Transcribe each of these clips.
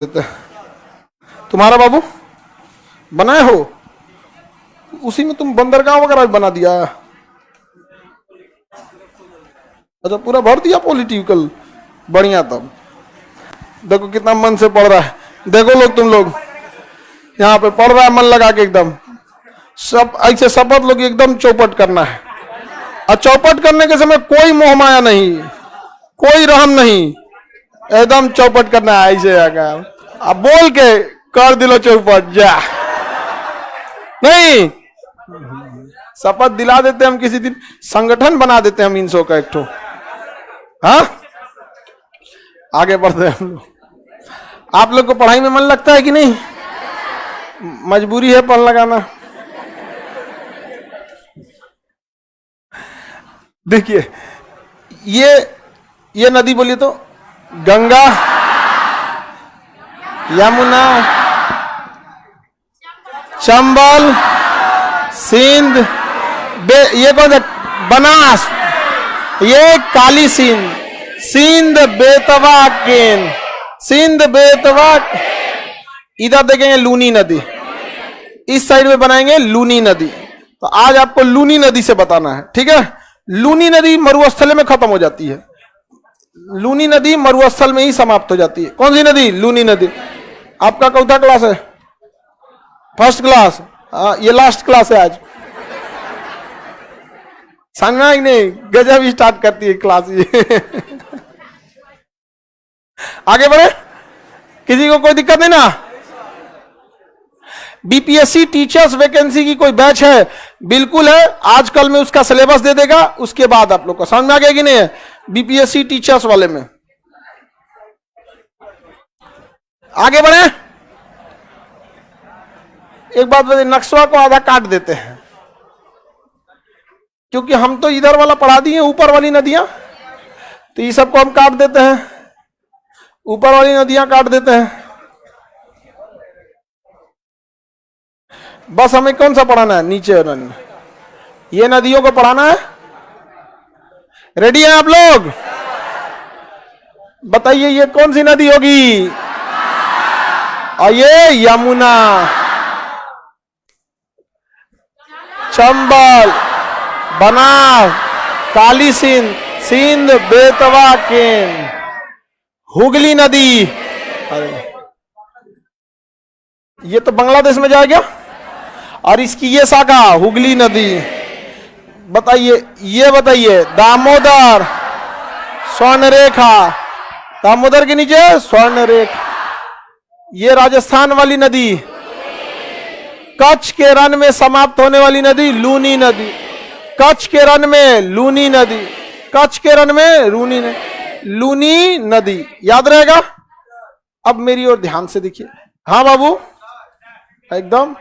तुम्हारा बाबू बनाए हो, उसी में तुम बंदरगाह वगैरह बना दिया। अच्छा पूरा भर दिया पॉलिटिकल, बढ़िया। तब देखो कितना मन से पढ़ रहा है, देखो लोग तुम लोग यहाँ पे पढ़ रहा है मन लगा के एकदम। सब ऐसे शपथ लोग एकदम चौपट करना है, और चौपट करने के समय कोई मोह माया नहीं, कोई रहम नहीं, एकदम चौपट करना है ऐसे आगा। अब बोल के कर दिलो चौपट जा, नहीं शपथ दिला देते हम, किसी दिन संगठन बना देते हम इंसो का एक ठो। हाँ आगे बढ़ते हैं हम लोग। आप लोग को पढ़ाई में मन लगता है कि नहीं? मजबूरी है पढ़ लगाना। देखिए ये नदी बोलिए तो गंगा, यमुना, चंबल, सिंध, ये कौन है? बनास, ये काली सिंध, सिंध बेतवा केन, सिंध बेतवा। इधर देखेंगे लूनी नदी, इस साइड में बनाएंगे लूनी नदी। तो आज आपको लूनी नदी से बताना है, ठीक है? लूनी नदी मरुस्थल में खत्म हो जाती है, लूनी नदी मरुस्थल में ही समाप्त हो जाती है। कौन सी नदी? लूनी नदी। आपका कौन क्लास है? First class. ये लास्ट क्लास है आज। समझ नहीं, गजब स्टार्ट करती है क्लास ये। आगे बढ़े, किसी को कोई दिक्कत नहीं ना? बीपीएससी टीचर्स वैकेंसी की कोई बैच है? बिल्कुल है, आजकल में उसका सिलेबस दे देगा, उसके बाद आप लोग को समझ में आ गया कि नहीं है? बीपीएससी टीचर्स वाले में आगे बढ़े। एक बात बता, नक्शा को आधा काट देते हैं, क्योंकि हम तो इधर वाला पढ़ा दिए, ऊपर वाली नदियां, तो ये सबको हम काट देते हैं, ऊपर वाली नदियां काट देते हैं। बस हमें कौन सा पढ़ाना है? नीचे ये नदियों को पढ़ाना है। रेडी हैं आप लोग? बताइए ये कौन सी नदी होगी? और ये यमुना, चंबल, बनास, काली सिंध, सिंध बेतवा केन, हुगली नदी। ये तो बांग्लादेश में जाएगा, और इसकी ये शाखा हुगली नदी। बताइए, ये बताइए दामोदर, स्वर्णरेखा, दामोदर के नीचे स्वर्णरेखा। ये राजस्थान वाली नदी, कच्छ के रन में समाप्त होने वाली नदी लूनी नदी, कच्छ के रन में लूनी नदी, कच्छ के रन में लूनी नदी। याद रहेगा? अब मेरी ओर ध्यान से देखिए। हाँ बाबू, एकदम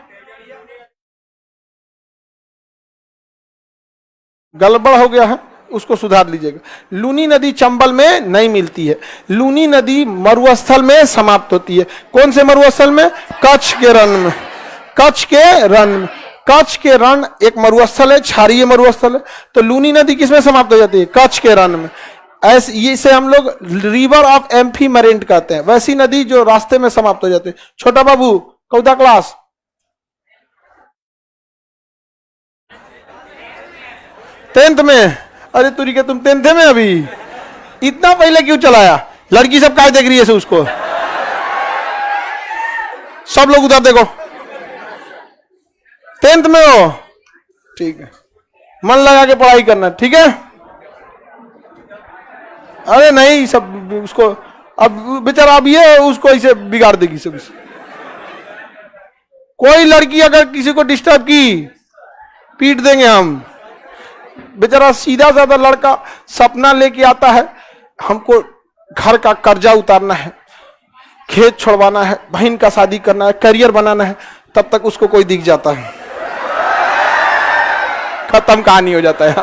गड़बड़ हो गया है, उसको सुधार लीजिएगा। लूनी नदी चंबल में नहीं मिलती है, लूनी नदी मरुस्थल में समाप्त होती है। कौन से मरुस्थल में? कच्छ के रण में, कच्छ के रण में। कच्छ के रण एक मरुस्थल है, क्षारीय मरुस्थल है, तो लूनी नदी किसमें समाप्त हो जाती है? कच्छ के रण में। ऐसे इसे हम लोग रिवर ऑफ एम्फीमरेंट कहते हैं, वैसी नदी जो रास्ते में समाप्त हो जाती है। छोटा बाबू कौदा क्लास? 10th में? अरे तुरी के तुम 10th में अभी? इतना पहले क्यों चलाया? लड़की सब काय देख रही है उसको? सब लोग उधर देखो। 10th में हो? ठीक है, मन लगा के पढ़ाई करना, ठीक है? अरे नहीं, सब उसको अब बेचारा, अब ये उसको ऐसे बिगाड़ देगी सब। कोई लड़की अगर किसी को डिस्टर्ब की, पीट देंगे हम। बेचारा सीधा साधा लड़का सपना लेके आता है, हमको घर का कर्जा उतारना है, खेत छोड़वाना है, बहन का शादी करना है, करियर बनाना है, तब तक उसको कोई दिख जाता है, खत्म कहानी हो जाता है।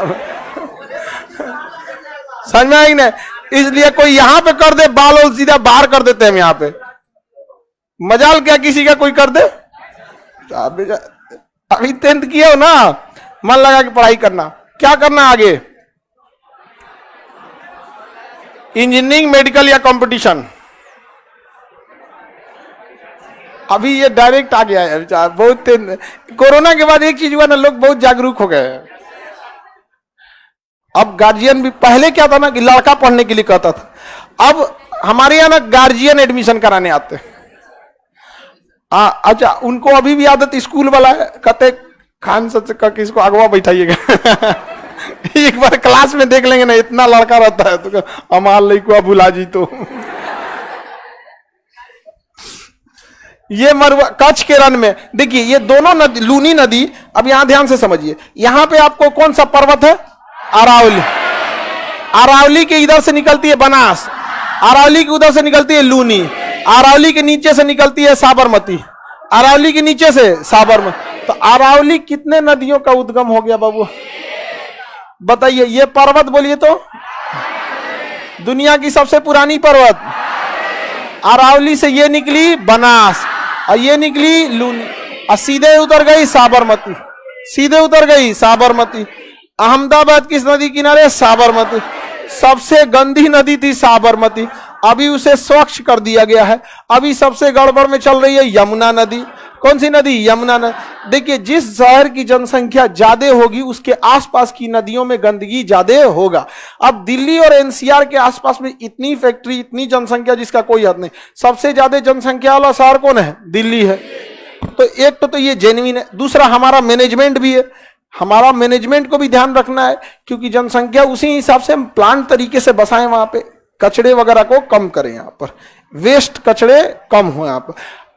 समझ में आई ना? इसलिए कोई यहां पे कर दे, बाल और सीधा बाहर कर देते हैं हम यहाँ पे। मजाल क्या किसी का कोई कर दे? अभी 10th किए हो ना, मन लगा के पढ़ाई करना। क्या करना आगे? इंजीनियरिंग, मेडिकल या कंपटीशन? अभी ये डायरेक्ट आ गया है विचार। बहुत कोरोना के बाद एक चीज हुआ ना, लोग बहुत जागरूक हो गए। अब गार्जियन भी, पहले क्या था ना कि लड़का पढ़ने के लिए कहता था, अब हमारे यहाँ ना गार्जियन एडमिशन कराने आते हैं। अच्छा, उनको अभी भी आदत स्कूल वाला है, कहते खान सच का किसको अगवा बैठाइएगा एक बार क्लास में देख लेंगे ना, इतना लड़का रहता है तो हमार लड़का बुला जी। तो ये मरवा कच्छ के रन में देखिए, ये दोनों नदी, लूनी नदी, अब यहां ध्यान से समझिए, यहां पे आपको कौन सा पर्वत है? अरावली। अरावली के इधर से निकलती है बनास, अरावली के उधर से निकलती है लूनी, अरावली के नीचे से निकलती है साबरमती, अरावली के नीचे से साबरमती। तो अरावली कितने नदियों का उद्गम हो गया बाबू, बताइए। ये पर्वत बोलिए तो, दुनिया की सबसे पुरानी पर्वत अरावली से ये निकली बनास, और ये निकली लूनी, और सीधे उतर गई साबरमती, सीधे उतर गई साबरमती। अहमदाबाद किस नदी किनारे? साबरमती। सबसे गंदी नदी थी साबरमती, अभी उसे स्वच्छ कर दिया गया है। अभी सबसे गड़बड़ में चल रही है यमुना नदी। कौन सी नदी? यमुना नदी। देखिए, जिस शहर की जनसंख्या ज्यादा होगी उसके आसपास की नदियों में गंदगी ज्यादा होगा। अब दिल्ली और एनसीआर के आसपास में इतनी फैक्ट्री, इतनी जनसंख्या जिसका कोई हद नहीं। सबसे ज्यादा जनसंख्या वाला शहर कौन है? दिल्ली है। तो एक तो ये जेन्युइन है, दूसरा हमारा मैनेजमेंट भी है। हमारा मैनेजमेंट को भी ध्यान रखना है, क्योंकि जनसंख्या उसी हिसाब से हम प्लान तरीके से बसाएं, वहां पे कचड़े वगैरह को कम करें, यहाँ पर वेस्ट कचड़े कम हो। यहाँ पर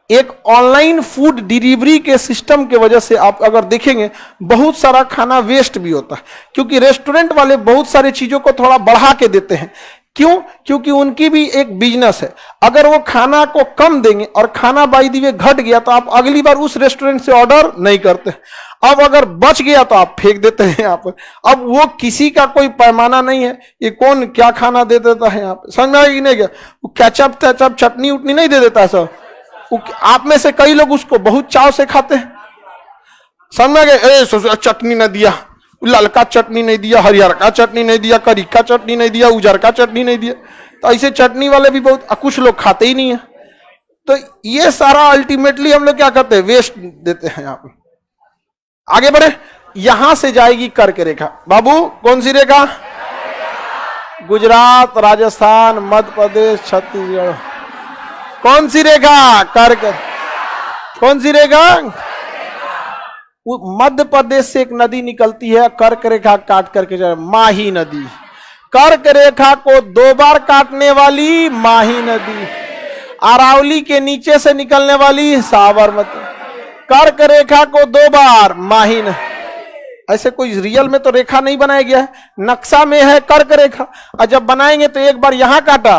एक ऑनलाइन फूड डिलीवरी के सिस्टम के वजह से आप अगर देखेंगे बहुत सारा खाना वेस्ट भी होता है, क्योंकि रेस्टोरेंट वाले बहुत सारी चीजों को थोड़ा बढ़ा के देते हैं। क्यों? क्योंकि उनकी भी एक बिजनेस है। अगर वो खाना को कम देंगे और खाना बाई दी वे घट गया तो आप अगली बार उस रेस्टोरेंट से ऑर्डर नहीं करते। अब अगर बच गया तो आप फेंक देते हैं यहाँ पर। अब वो किसी का कोई पैमाना नहीं है, ये कौन क्या खाना दे देता है यहाँ पे, समझ में आएगी नहीं क्या? वो कैचअप तैचअप चटनी उटनी नहीं दे देता है सब। आप में से कई लोग उसको बहुत चाव से खाते हैं, समझ में आ गए? चटनी न दिया, ललका चटनी नहीं दिया, हरियर का चटनी नहीं दिया, करी का चटनी नहीं दिया, उजर का चटनी नहीं दिया। तो ऐसे चटनी वाले भी बहुत, कुछ लोग खाते ही नहीं है। तो ये सारा अल्टीमेटली हम लोग क्या करते हैं? वेस्ट देते हैं। यहाँ पे आगे बढ़े, यहां से जाएगी कर्क रेखा। बाबू कौन सी रेखा? गुजरात, राजस्थान, मध्य प्रदेश, छत्तीसगढ़। कौन सी रेखा? कर्क। कौन सी रेखा? मध्य प्रदेश से एक नदी निकलती है, कर्क रेखा काट करके जाए, माही नदी। कर्क रेखा को 2 बार काटने वाली माही नदी, अरावली के नीचे से निकलने वाली साबरमती। कर्क रेखा को 2 बार माही नदी। ऐसे कोई रियल में तो रेखा नहीं बनाया गया है, नक्शा में है कर्क रेखा। और जब बनाएंगे तो एक बार यहां काटा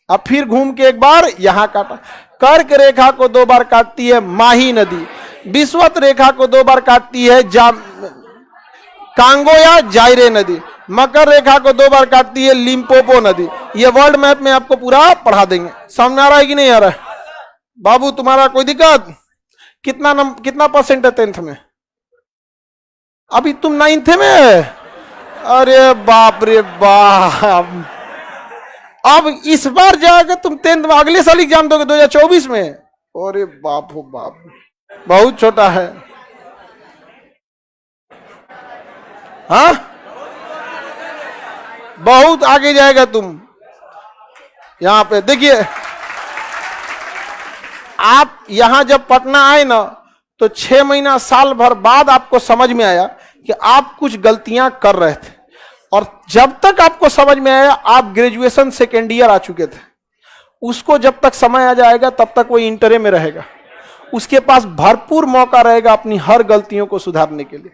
और फिर घूम के एक बार यहां काटा। कर्क रेखा को 2 बार काटती है माही नदी। विषुवत रेखा को 2 बार काटती है कांगो या जायरे नदी। मकर रेखा को 2 बार काटती है लिम्पोपो नदी। ये वर्ल्ड मैप में आपको पूरा पढ़ा देंगे। समझ आ रहा है कि नहीं आ रहा है? बाबू तुम्हारा कोई दिक्कत? कितना परसेंट है 10th में? अभी तुम 9th में है? अरे बाप रे बाप, अब इस बार जाकर तुम 10th में, अगले साल एग्जाम दोगे 2024 में। अरे बाप हो बाप, बहुत छोटा है। हाँ, बहुत आगे जाएगा तुम। यहां पे देखिए, आप यहां जब पटना आए ना तो 6 महीना साल भर बाद आपको समझ में आया कि आप कुछ गलतियां कर रहे थे। और जब तक आपको समझ में आया, आप ग्रेजुएशन 2nd ईयर आ चुके थे। उसको जब तक समय आ जाएगा तब तक वो इंटरे में रहेगा। उसके पास भरपूर मौका रहेगा अपनी हर गलतियों को सुधारने के लिए।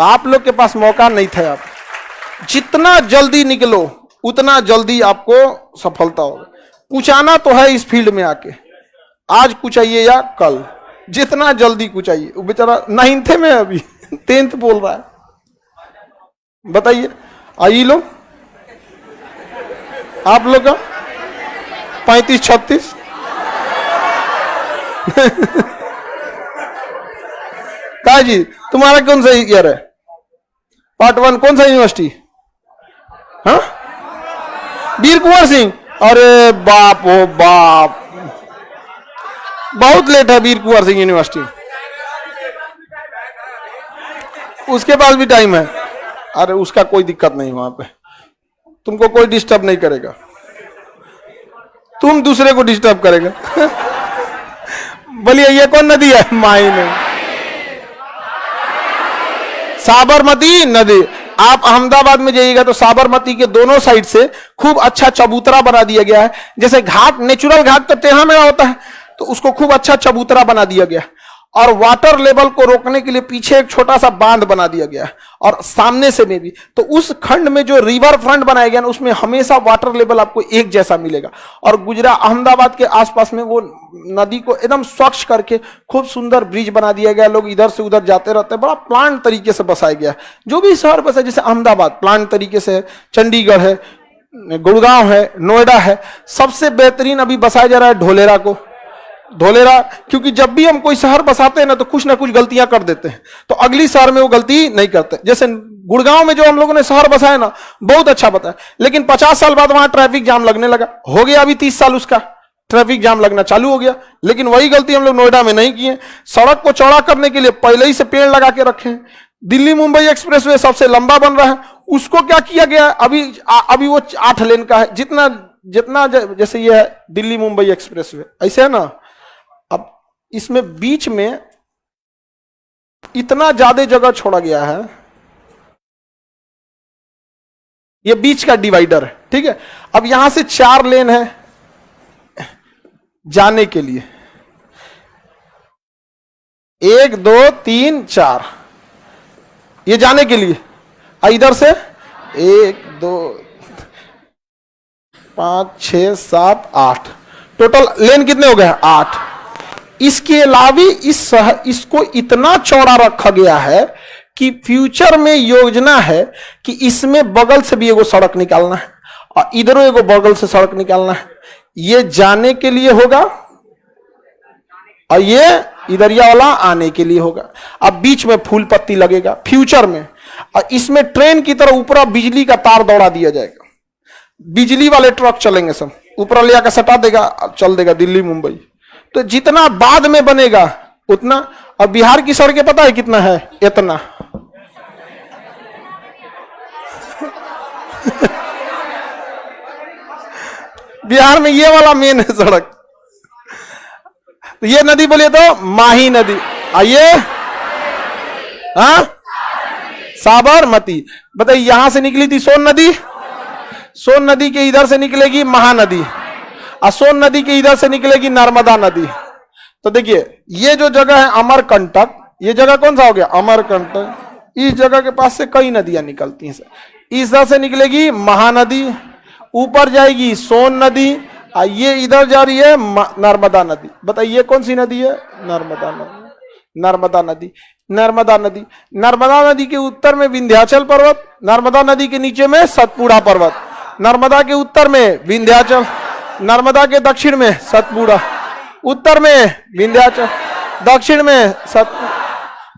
आप लोग के पास मौका नहीं था। आप जितना जल्दी निकलो उतना जल्दी आपको सफलता होगा। कुचाना तो है इस फील्ड में आके, आज कुचाइए या कल, जितना जल्दी कुचाइए। वो बेचारा 9th में अभी 10th बोल रहा है। बताइए, आई लोग, आप लोग का 35-36 का जी, तुम्हारा कौन सा ईयर है? पार्ट 1 कौन सा यूनिवर्सिटी? हाँ, वीर कुंवर सिंह। अरे बाप ओ बाप, बहुत लेट है वीर कुंवर सिंह यूनिवर्सिटी, उसके पास भी टाइम है। अरे उसका कोई दिक्कत नहीं, वहां पे तुमको कोई डिस्टर्ब नहीं करेगा, तुम दूसरे को डिस्टर्ब करेगा। बोलिए ये कौन नदी है? माई नहीं, साबरमती नदी। आप अहमदाबाद में जाइएगा तो साबरमती के दोनों साइड से खूब अच्छा चबूतरा बना दिया गया है। जैसे घाट, नेचुरल घाट तो टेढ़ा मेढ़ा होता है, तो उसको खूब अच्छा चबूतरा बना दिया गया। और वाटर लेवल को रोकने के लिए पीछे एक छोटा सा बांध बना दिया गया और सामने से में भी। तो उस खंड में जो रिवर फ्रंट बनाया गया ना, उसमें हमेशा वाटर लेवल आपको एक जैसा मिलेगा। और गुजरात अहमदाबाद के आसपास में वो नदी को एकदम स्वच्छ करके खूब सुंदर ब्रिज बना दिया गया। लोग इधर से उधर जाते रहते हैं, बड़ा प्लान तरीके से बसाया गया। जो भी शहर बसा, जैसे अहमदाबाद प्लान तरीके से है, चंडीगढ़ है, गुड़गांव है, नोएडा है, सबसे बेहतरीन अभी बसाया जा रहा है ढोलेरा को। धोलेरा, क्योंकि जब भी हम कोई शहर बसाते हैं ना तो कुछ ना कुछ गलतियां कर देते हैं, तो अगली शहर में वो गलती नहीं करते। जैसे गुड़गांव में जो हम लोगों ने शहर बसाया ना, बहुत अच्छा बताया, लेकिन 50 साल बाद वहां ट्रैफिक जाम लगने लगा। हो गया अभी 30 साल उसका ट्रैफिक जाम लगना चालू हो गया। लेकिन वही गलती हम लोग नोएडा में नहीं किए। सड़क को चौड़ा करने के लिए पहले ही से पेड़ लगा के रखे हैं। दिल्ली मुंबई एक्सप्रेसवे सबसे लंबा बन रहा है, उसको क्या किया गया? अभी वो 8 लेन का है। जितना जैसे ये है दिल्ली मुंबई एक्सप्रेसवे, ऐसे है ना। अब इसमें बीच में इतना ज्यादा जगह छोड़ा गया है, ये बीच का डिवाइडर है, ठीक है। अब यहां से 4 लेन है जाने के लिए, 1 2 3 4, ये जाने के लिए। इधर से 1 2 5 6 7 8, टोटल लेन कितने हो गए? 8। इसके अलावा इसको इतना चौड़ा रखा गया है कि फ्यूचर में योजना है कि इसमें बगल से भी एगो सड़क निकालना है और इधरों एगो बगल से सड़क निकालना है। ये जाने के लिए होगा और ये इधरिया वाला आने के लिए होगा। अब बीच में फूल पत्ती लगेगा फ्यूचर में, और इसमें ट्रेन की तरह ऊपर बिजली का तार दौड़ा दिया जाएगा। बिजली वाले ट्रक चलेंगे, सब ऊपर ले आकर सटा देगा, चल देगा दिल्ली मुंबई। तो जितना बाद में बनेगा उतना। और बिहार की सड़कें पता है कितना है? इतना। बिहार में ये वाला मेन है सड़क। तो ये नदी बोलिए तो माही नदी। आइए, हाँ, साबरमती। बताइए, यहां से निकली थी सोन नदी, सोन नदी के इधर से निकलेगी महानदी, और सोन नदी के इधर से निकलेगी नर्मदा नदी। तो देखिए, ये जो जगह है अमरकंटक, ये जगह कौन सा हो गया? अमरकंटक। इस जगह के पास से कई नदियां निकलती हैं। इधर से निकलेगी महानदी, ऊपर जाएगी सोन नदी, और ये इधर जा रही है नर्मदा नदी। बताइए कौन सी नदी है? नर्मदा नदी। नर्मदा नदी, नर्मदा नदी। नर्मदा नदी के उत्तर में विंध्याचल पर्वत, नर्मदा नदी के नीचे में सतपुड़ा पर्वत। नर्मदा के उत्तर में विंध्याचल, नर्मदा के दक्षिण में सतपुड़ा, उत्तर में विंध्याचल, दक्षिण में सतपुड़ा,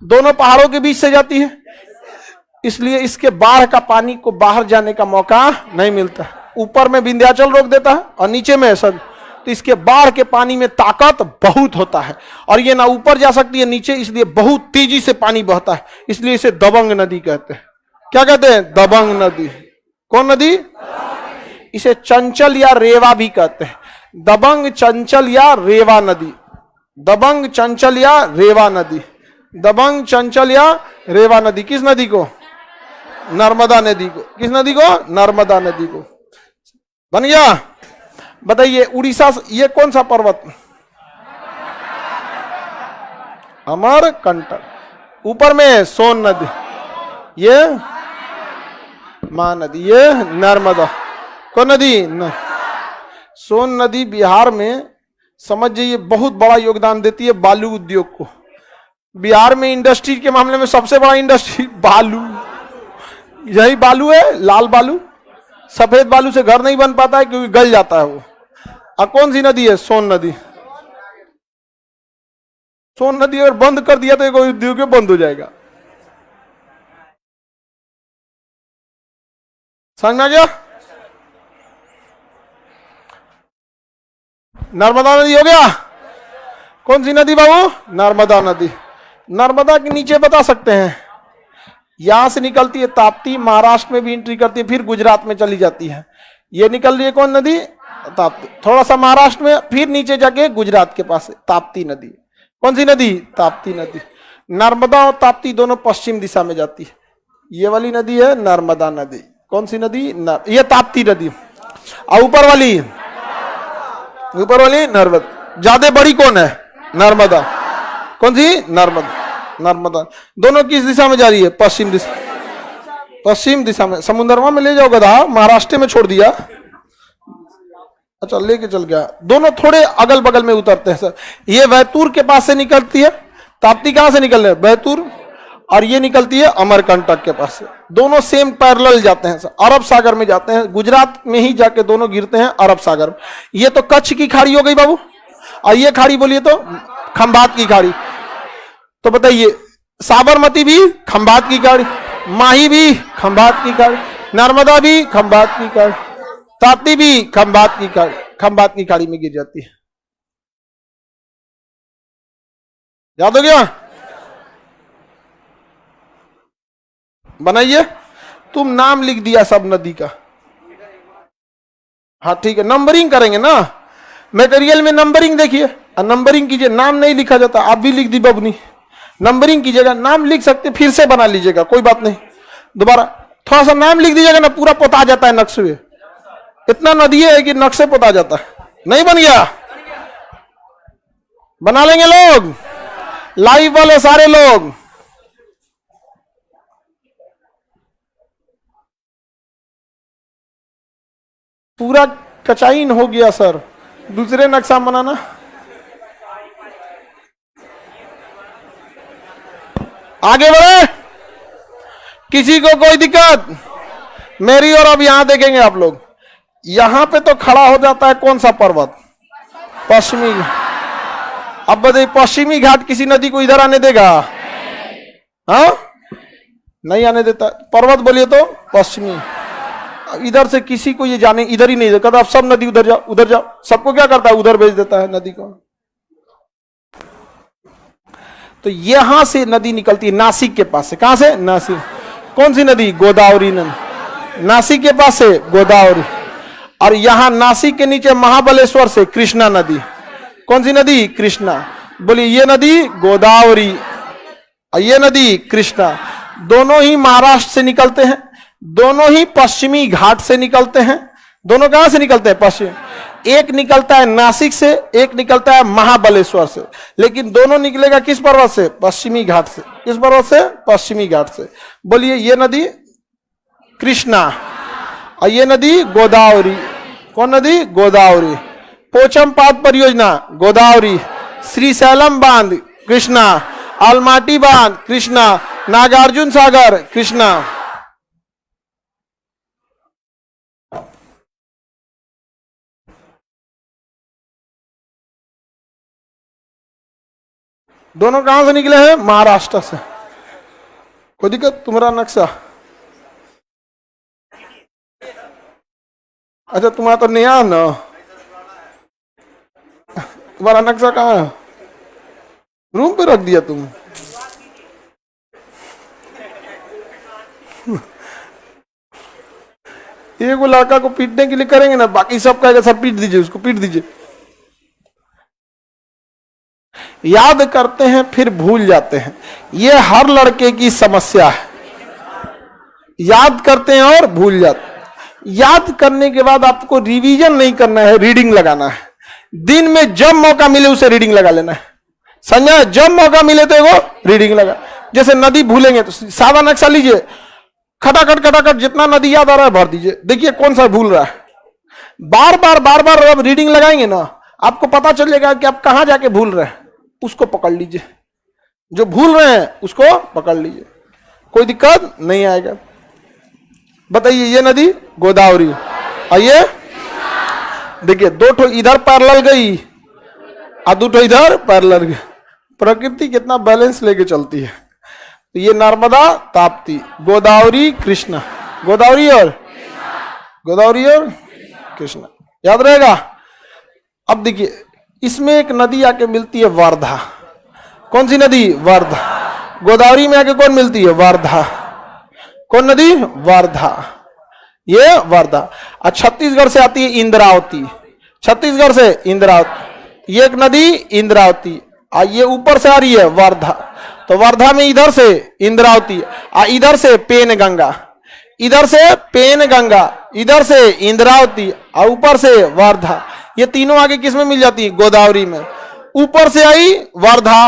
दोनों पहाड़ों के बीच से जाती है। इसलिए इसके बाढ़ का पानी को बाहर जाने का मौका नहीं मिलता। ऊपर में विंध्याचल रोक देता है और नीचे में सब, तो इसके बाढ़ के पानी में ताकत बहुत होता है, और ये ना ऊपर जा सकती है नीचे, इसलिए बहुत तेजी से पानी बहता है। इसलिए इसे दबंग नदी कहते हैं। क्या कहते हैं? दबंग नदी। कौन नदी? इसे चंचल या रेवा भी कहते हैं। दबंग, चंचल या रेवा नदी। दबंग, चंचल या रेवा नदी। दबंग, चंचल या रेवा नदी। किस नदी को? नर्मदा नदी को। किस नदी को? नर्मदा नदी को। बन गया। बताइए, उड़ीसा, ये कौन सा पर्वत? अमरकंटक। ऊपर में सोन नदी, ये महानदी, ये नर्मदा। कौन नदी? सोन नदी बिहार में समझ जाइए बहुत बड़ा योगदान देती है बालू उद्योग को। बिहार में इंडस्ट्री के मामले में सबसे बड़ा इंडस्ट्री बालू, यही बालू है, लाल बालू। सफेद बालू से घर नहीं बन पाता है क्योंकि गल जाता है वो। और कौन सी नदी है? सोन नदी। सोन नदी अगर बंद कर दिया तो एक उद्योग बंद हो जाएगा। समझ में आ गया? नर्मदा नदी हो गया। कौन सी नदी बाबू? नर्मदा नदी। नर्मदा के नीचे बता सकते हैं, यहां से निकलती है ताप्ती, महाराष्ट्र में भी एंट्री करती है, फिर गुजरात में चली जाती है। ये निकल रही है कौन नदी? ताप्ती। थोड़ा सा महाराष्ट्र में, फिर नीचे जाके गुजरात के पास है ताप्ती नदी। कौन सी नदी? ताप्ती नदी। नर्मदा और ताप्ती दोनों पश्चिम दिशा में जाती है। ये वाली नदी है नर्मदा नदी। कौन सी नदी? ये ताप्ती नदी। और ऊपर वाली नर्मदा। ज्यादा बड़ी कौन है? नर्मदा। कौन सी? नर्मदा। नर्मदा दोनों किस दिशा में जा रही है? पश्चिम दिशा। पश्चिम दिशा में। समुद्रमा में ले जाओ गधा, महाराष्ट्र में छोड़ दिया। अच्छा लेके चल गया। दोनों थोड़े अगल बगल में उतरते हैं सर। ये बैतूल के पास से निकलती है, ताप्ती कहां से निकल रहे हैं? बैतूल। और ये निकलती है अमरकंटक के पास से। दोनों सेम पैरेलल जाते हैं सर, अरब सागर में जाते हैं। गुजरात में ही जाके दोनों गिरते हैं अरब सागर में। ये तो कच्छ की खाड़ी हो गई बाबू, और ये खाड़ी बोलिए तो खंभात की खाड़ी। तो बताइए, साबरमती भी खंभात की खाड़ी, माही भी खंभात की खाड़ी, नर्मदा भी खंभात की खाड़ी, ताप्ती भी खंभात की खाड़ी में गिर जाती है। याद हो गया? बनाइए। तुम नाम लिख दिया सब नदी का। हाँ ठीक है, नंबरिंग करेंगे ना, मटेरियल में नंबरिंग देखिए, नंबरिंग कीजिए। नाम नहीं लिखा जाता, आप भी लिख दी बबनी। नंबरिंग कीजिएगा, नाम लिख सकते, फिर से बना लीजिएगा, कोई बात नहीं। दोबारा थोड़ा सा नाम लिख दीजिएगा ना, पूरा पोता जाता है नक्शे में। इतना नदी है कि नक्शे पोता जाता है। नहीं बन गया? बना लेंगे लोग, लाइव वाले सारे लोग। पूरा कचाइन हो गया सर, दूसरे नक्शा बनाना। आगे बढ़े, किसी को कोई दिक्कत? मेरी और अब यहां देखेंगे आप लोग। यहां पे तो खड़ा हो जाता है कौन सा पर्वत? पश्चिमी। अब बताइए, पश्चिमी घाट किसी नदी को इधर आने देगा? हाँ, नहीं आने देता। पर्वत बोलिए तो पश्चिमी। इधर से किसी को ये जाने इधर ही नहीं देता। अब सब नदी उधर जाओ, उधर जाओ। सबको क्या करता है? उधर भेज देता है नदी को। तो यहां से नदी निकलती है नासिक के पास से। कहां से? नासिक। कौन सी नदी? गोदावरी नदी। नासिक के पास से गोदावरी। और यहां नासिक के नीचे महाबलेश्वर से कृष्णा नदी। कौन सी नदी? कृष्णा। बोलिए, ये नदी गोदावरी और ये नदी कृष्णा। दोनों ही महाराष्ट्र से निकलते हैं, दोनों ही पश्चिमी घाट से निकलते हैं। दोनों कहां से निकलते हैं? पश्चिम। एक निकलता है नासिक से, एक निकलता है महाबलेश्वर से, लेकिन दोनों निकलेगा किस पर्वत से? पश्चिमी घाट से। किस पर्वत से? पश्चिमी घाट से। बोलिए, ये नदी कृष्णा और ये नदी गोदावरी। कौन नदी? गोदावरी। पोचमपाद परियोजना गोदावरी, श्रीशैलम बांध कृष्णा, अलमाटी बांध कृष्णा, नागार्जुन सागर कृष्णा। दोनों कहां से निकले हैं? महाराष्ट्र से। कोई दिक्कत? तुम्हारा नक्शा? अच्छा, तुम्हारा तो नया ना, तुम्हारा नक्शा कहाँ है? रूम पे रख दिया तुम। एक वो लड़का को पीटने के लिए करेंगे ना, बाकी सब कहेगा सर पीट दीजिए, उसको पीट दीजिए। याद करते हैं फिर भूल जाते हैं, ये हर लड़के की समस्या है। याद करते हैं और भूल जाते हैं। याद करने के बाद आपको रिवीजन नहीं करना है, रीडिंग लगाना है। दिन में जब मौका मिले उसे रीडिंग लगा लेना है। समझा? जब मौका मिले तो वो रीडिंग लगा। जैसे नदी भूलेंगे तो सादा नक्शा लीजिए, खटाखट खटाखट जितना नदी याद आ रहा है भर दीजिए, देखिए कौन सा भूल रहा है। बार बार अब रीडिंग लगाएंगे ना, आपको पता चलेगा कि आप कहां जाके भूल रहे हैं। उसको पकड़ लीजिए, जो भूल रहे हैं उसको पकड़ लीजिए, कोई दिक्कत नहीं आएगा। बताइए, ये नदी गोदावरी और ये देखिए, दो ठो इधर पैरेलल गई और दो ठो इधर पैरेलल गई। प्रकृति कितना बैलेंस लेके चलती है। तो ये नर्मदा ताप्ती, गोदावरी कृष्णा, गोदावरी और कृष्णा, याद रहेगा। अब देखिए, इसमें एक नदी आके मिलती है वर्धा। कौन सी नदी? वर्धा। गोदावरी में आके कौन मिलती है? वर्धा। कौन नदी? वर्धा। ये वर्धा। और छत्तीसगढ़ से आती है इंद्रावती। छत्तीसगढ़ से इंद्रावती, ये एक नदी इंद्रावती। और ये ऊपर से आ रही है वर्धा। तो वर्धा में इधर से इंद्रावती और इधर से पेन गंगा, इधर से पेन गंगा, इधर से इंद्रावती और ऊपर से वर्धा। ये तीनों आगे किस में मिल जाती है? गोदावरी में। ऊपर से आई वर्धा,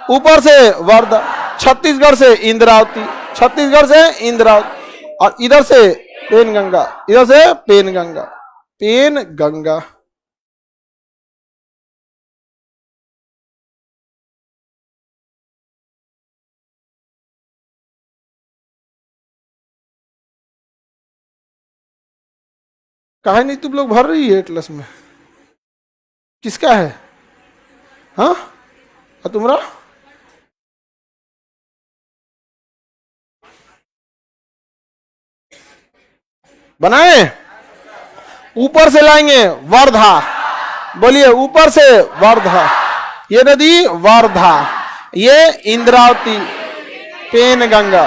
ऊपर से वर्धा, छत्तीसगढ़ से इंद्रावती, छत्तीसगढ़ से इंद्रावती और इधर से पेन गंगा, इधर से पेन गंगा, पेन गंगा। काहे नहीं तुम लोग भर रही है एटलस में? किसका है? हाँ, और तुम्हारा? बनाए? ऊपर से लाएंगे वर्धा। बोलिए ऊपर से वर्धा। ये नदी वर्धा, ये Indravati, Penganga,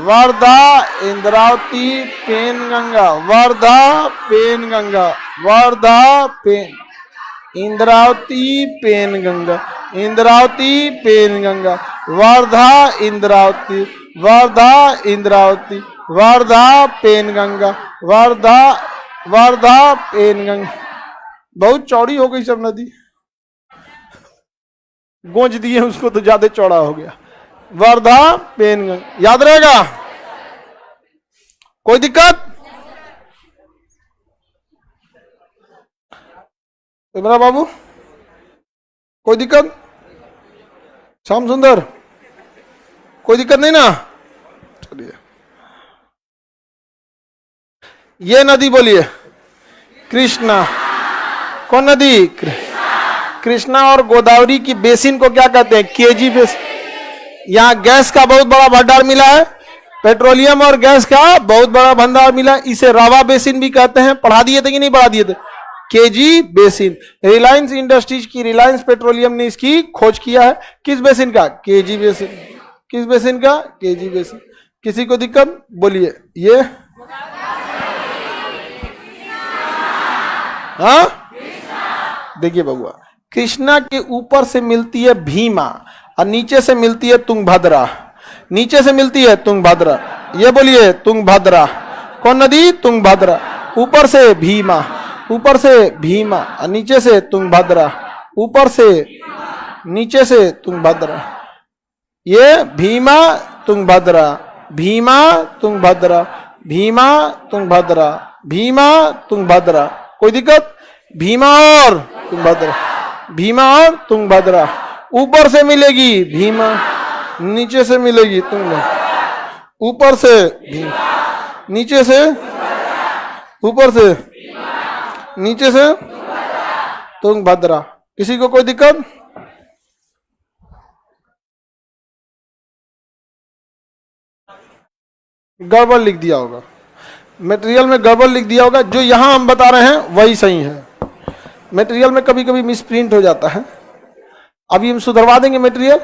Wardha, Indravati, Penganga, Wardha, Penganga, Wardha, Pen, Indravati, Penganga, Indravati, Penganga, Wardha, Indravati, Wardha, Indravati, Wardha, Penganga, Wardha, Wardha, Penganga. बहुत चौड़ी हो गई सब नदी, गोंज दिए उसको तो ज्यादा चौड़ा हो गया। वर्धा, पेन गंगा, याद रहेगा? कोई दिक्कत? मेरा बाबू कोई दिक्कत? श्याम सुंदर कोई दिक्कत नहीं ना? चलिए, ये नदी बोलिए कृष्णा। कौन नदी? कृष्णा। और गोदावरी की बेसिन को क्या कहते हैं? KG basin. यहाँ गैस का बहुत बड़ा भंडार मिला है, पेट्रोलियम और गैस का बहुत बड़ा भंडार मिला है। इसे रावा बेसिन भी कहते हैं। पढ़ा दिए थे कि नहीं पढ़ा दिए थे? KG basin. रिलायंस इंडस्ट्रीज की, रिलायंस पेट्रोलियम ने इसकी खोज किया है। किस बेसिन का? KG basin. किस बेसिन का? KG basin. किसी को दिक्कत? बोलिए। ये हाँ, देखिए बबुआ, कृष्णा के ऊपर से मिलती है भीमा और नीचे से मिलती है तुंगभद्रा। नीचे से मिलती है तुंगभद्रा। ये बोलिए तुंगभद्रा। कौन नदी? तुंगभद्रा। ऊपर से भीमा, ऊपर से भीमा और नीचे से तुंगभद्रा, ऊपर से नीचे से तुंगभद्रा। ये भीमा तुंगभद्रा, भीमा तुंगभद्रा, भीमा तुंगभद्रा, भीमा तुंगभद्रा। कोई दिक्कत? भीमा और तुंगभद्रा, भीमा और तुंगभद्रा। ऊपर से मिलेगी भीमा, नीचे से मिलेगी तुंगभद्रा। ऊपर से भीमा, नीचे से, ऊपर से नीचे से तुंगभद्रा। किसी को कोई दिक्कत? गड़बड़ लिख दिया होगा, मटेरियल में गड़बड़ लिख दिया होगा। जो यहां हम बता रहे हैं वही सही है। मटेरियल में कभी कभी मिसप्रिंट हो जाता है। अभी हम सुधरवा देंगे मटेरियल।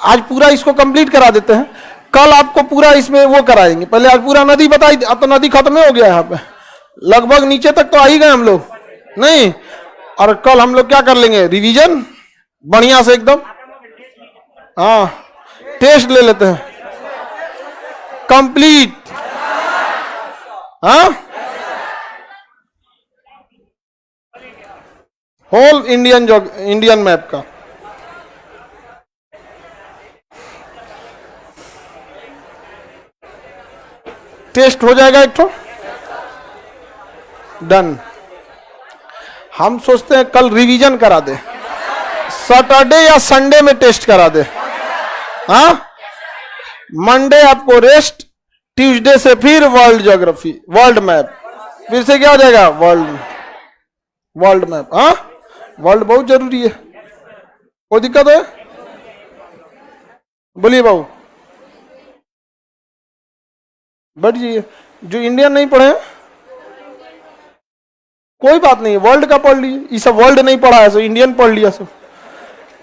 आज पूरा इसको कंप्लीट करा देते हैं, कल आपको पूरा इसमें वो कराएंगे। पहले आज पूरा नदी बताई, अब तो नदी खत्म हो गया यहाँ पे, लगभग नीचे तक तो आ ही गए हम लोग नहीं। और कल हम लोग क्या कर लेंगे? रिवीजन बढ़िया से एकदम। हाँ, टेस्ट ले लेते हैं कंप्लीट। हाँ, होल इंडियन मैप का। टेस्ट हो जाएगा एक तो डन। हम सोचते हैं कल रिवीजन करा दे, सैटरडे या संडे में टेस्ट करा दे। हाँ, मंडे आपको रेस्ट, ट्यूसडे से फिर वर्ल्ड ज्योग्राफी, वर्ल्ड मैप, फिर से क्या हो जाएगा? World map. हाँ, वर्ल्ड बहुत जरूरी है। कोई दिक्कत है? बोलिए बाबू, बैठ जाइए। जो इंडियन नहीं पढ़े कोई बात नहीं, वर्ल्ड का पढ़ लीजिए, ये सब वर्ल्ड नहीं पढ़ा है, सो इंडियन पढ़ लिया सब।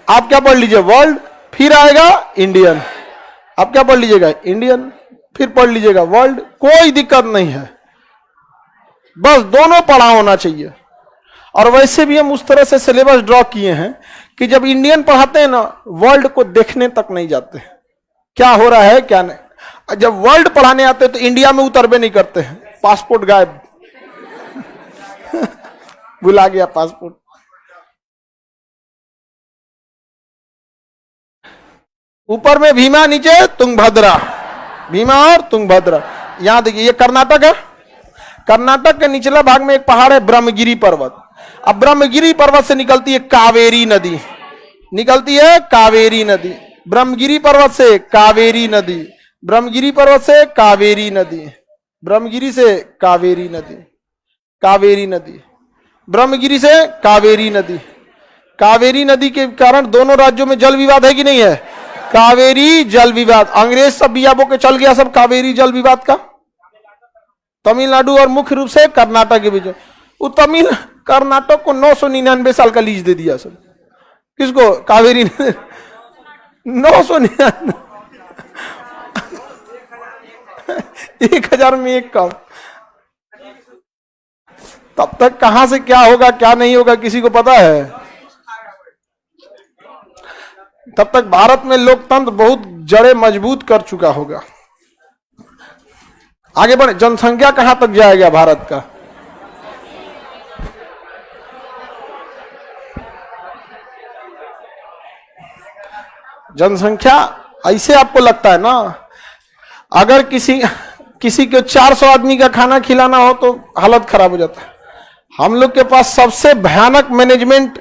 आप क्या पढ़ लीजिए, वर्ल्ड, फिर आएगा इंडियन। आप क्या पढ़ लीजिएगा, इंडियन, फिर पढ़ लीजिएगा वर्ल्ड, कोई दिक्कत नहीं है, बस दोनों पढ़ा होना चाहिए। और वैसे भी हम उस तरह से सिलेबस ड्रॉ किए हैं कि जब इंडियन पढ़ाते हैं ना, वर्ल्ड को देखने तक नहीं जाते, क्या हो रहा है क्या नहीं। जब वर्ल्ड पढ़ाने आते हैं तो इंडिया में उतरबे नहीं करते हैं, पासपोर्ट गायब भुला गया पासपोर्ट। ऊपर में भीमा, नीचे तुंगभद्रा, भीमा और तुंगभद्रा। यहां देखिए, ये कर्नाटक है, कर्नाटक के निचला भाग में एक पहाड़ है ब्रह्मगिरी पर्वत। अब ब्रह्मगिरी पर्वत से निकलती है कावेरी नदी, निकलती है कावेरी नदी, ब्रह्मगिरी पर्वत से कावेरी नदी, ब्रह्मगिरी पर्वत से कावेरी नदी, ब्रह्मगिरी से कावेरी नदी, कावेरी नदी, ब्रह्मगिरी से कावेरी नदी। कावेरी नदी के कारण दोनों राज्यों में जल विवाद है कि नहीं है, कावेरी जल विवाद। अंग्रेज सब बिया बो के चल गया सब कावेरी जल विवाद का, तमिलनाडु और मुख्य रूप से कर्नाटक के बीच। वो तमिल कर्नाटक को 999 साल का लीज दे दिया सब, किसको, कावेरी ने 999 1000 में एक कम। तब तक कहां से क्या होगा क्या नहीं होगा किसी को पता है। तब तक भारत में लोकतंत्र बहुत जड़ें मजबूत कर चुका होगा। आगे बढ़े, जनसंख्या कहां तक जाएगा भारत का, जनसंख्या ऐसे आपको लगता है ना, अगर किसी के 400 आदमी का खाना खिलाना हो तो हालत खराब हो जाता है। हम लोग के पास सबसे भयानक मैनेजमेंट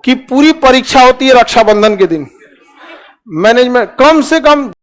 की पूरी परीक्षा होती है रक्षाबंधन के दिन। मैनेजमेंट कम से कम